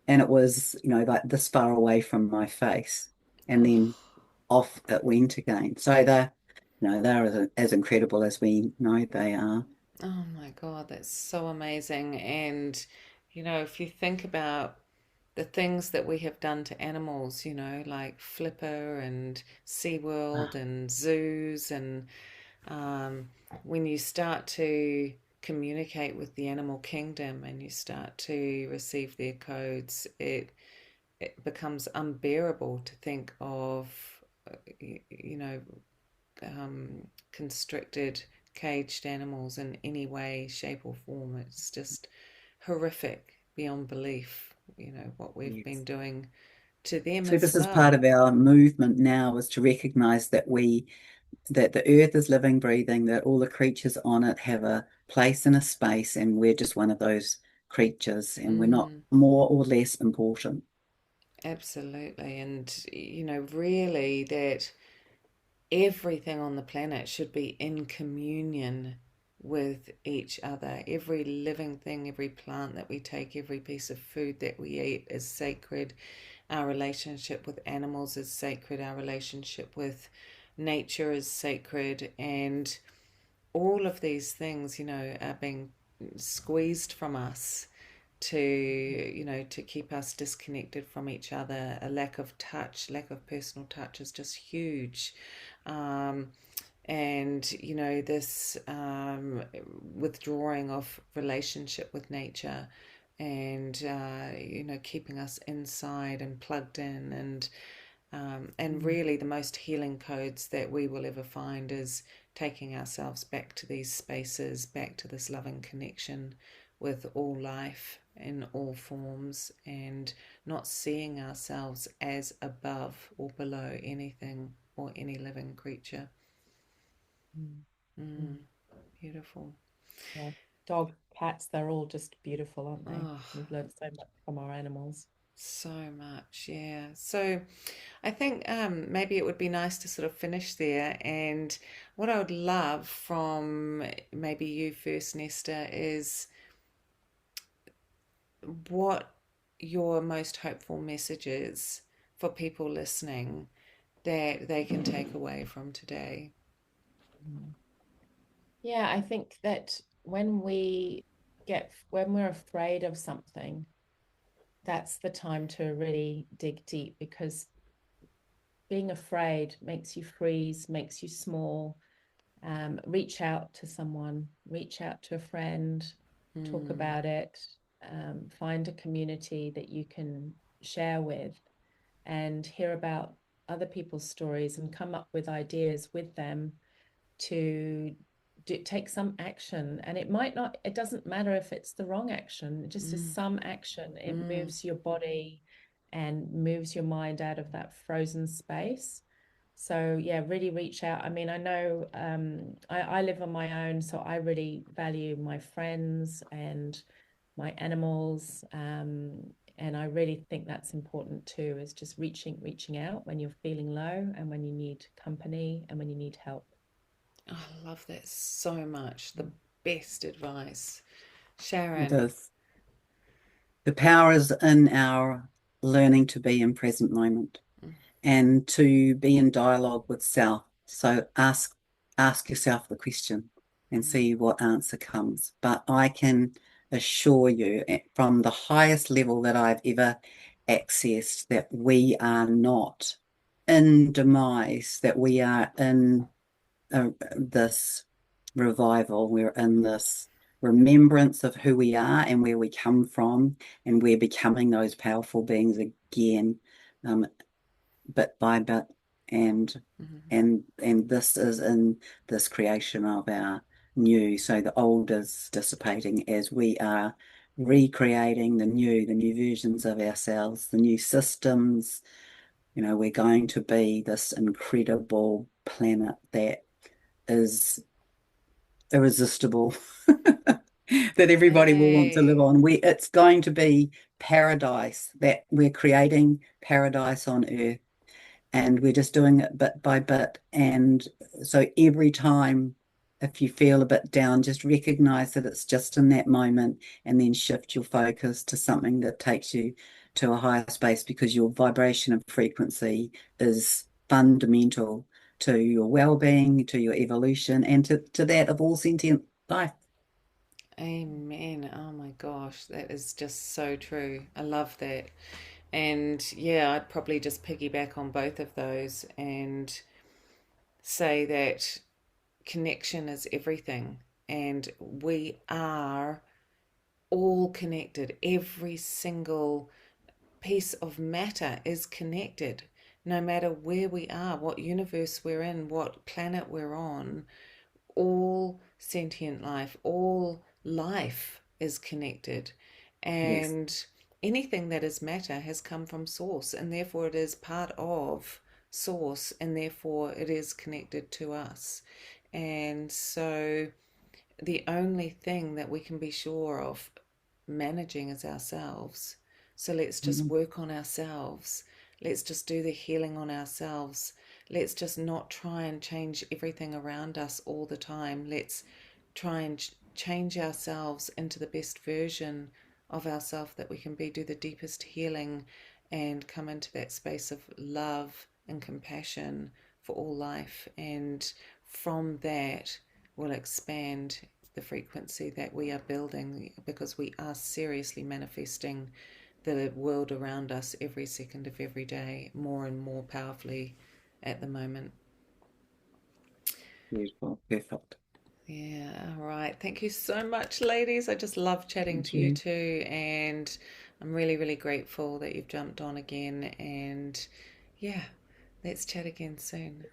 C: and it was, like this far away from my face. And then off it went again. So they're as incredible as we know they are.
A: Oh my God, that's so amazing. And, if you think about the things that we have done to animals, like Flipper and SeaWorld and zoos, and when you start to communicate with the animal kingdom and you start to receive their codes, it becomes unbearable to think of, you know, constricted, caged animals in any way, shape, or form. It's just horrific beyond belief, what we've been
C: Yes.
A: doing to them
C: So
A: as
C: this is part
A: well.
C: of our movement now, is to recognize that the earth is living, breathing, that all the creatures on it have a place and a space, and we're just one of those creatures, and we're not
A: Mm,
C: more or less important.
A: Absolutely. And, really that everything on the planet should be in communion with each other. Every living thing, every plant that we take, every piece of food that we eat is sacred. Our relationship with animals is sacred. Our relationship with nature is sacred. And all of these things, are being squeezed from us to keep us disconnected from each other. A lack of touch, lack of personal touch is just huge. um, and this withdrawing of relationship with nature, and keeping us inside and plugged in, and
B: Mm.
A: really the most healing codes that we will ever find is taking ourselves back to these spaces, back to this loving connection with all life in all forms, and not seeing ourselves as above or below anything or any living creature.
B: Mm. Mm.
A: Mm, beautiful.
B: Yeah. Dog, cats, they're all just beautiful, aren't they?
A: Oh,
B: We've learned so much from our animals.
A: so much, yeah. So I think maybe it would be nice to sort of finish there. And what I would love from maybe you first, Nesta, is what your most hopeful message is for people listening that they can take away from today.
B: Mm. Yeah, I think that when we're afraid of something, that's the time to really dig deep, because being afraid makes you freeze, makes you small. Reach out to someone, reach out to a friend, talk
A: Mm,
B: about it, find a community that you can share with, and hear about other people's stories and come up with ideas with them to take some action. And it doesn't matter if it's the wrong action, it just is
A: mm,
B: some action. It
A: mm,
B: moves your body and moves your mind out of that frozen space. So yeah, really reach out. I mean, I know I live on my own, so I really value my friends and my animals. And I really think that's important too, is just reaching out when you're feeling low and when you need company and when you need help.
A: I love that so much. The
B: Mm.
A: best advice.
C: It
A: Sharon.
C: is. The power is in our learning to be in present moment
A: Mm,
C: and to be in dialogue with self. So ask yourself the question and
A: mm,
C: see what answer comes. But I can assure you, from the highest level that I've ever accessed, that we are not in demise, that we are in this revival. We're in this remembrance of who we are and where we come from, and we're becoming those powerful beings again, um, bit by bit. And
A: mm.
C: and this is in this creation of our new. So the old is dissipating as we are recreating the new versions of ourselves, the new systems. We're going to be this incredible planet that is irresistible, that everybody will want to live
A: Hey.
C: on. It's going to be paradise, that we're creating paradise on earth, and we're just doing it bit by bit. And so every time, if you feel a bit down, just recognize that it's just in that moment, and then shift your focus to something that takes you to a higher space, because your vibration and frequency is fundamental to your well-being, to your evolution, and to that of all sentient life.
A: Amen. Oh my gosh, that is just so true. I love that. And yeah, I'd probably just piggyback on both of those and say that connection is everything. And we are all connected. Every single piece of matter is connected. No matter where we are, what universe we're in, what planet we're on, all sentient life, all life is connected.
C: Yes,
A: And anything that is matter has come from source, and therefore it is part of source, and therefore it is connected to us. And so the only thing that we can be sure of managing is ourselves. So let's just work on ourselves. Let's just do the healing on ourselves. Let's just not try and change everything around us all the time. Let's try and change ourselves into the best version of ourselves that we can be, do the deepest healing, and come into that space of love and compassion for all life. And from that, we'll expand the frequency that we are building, because we are seriously manifesting the world around us every second of every day, more and more powerfully at the moment.
C: Beautiful. Perfect.
A: Yeah, all right. Thank you so much, ladies. I just love chatting to you too, and I'm really, really grateful that you've jumped on again. And yeah, let's chat again soon.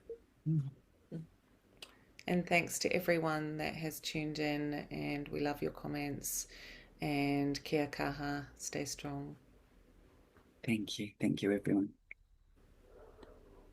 A: And thanks to everyone that has tuned in, and we love your comments. And kia kaha, stay strong.
C: Thank you. Thank you, everyone.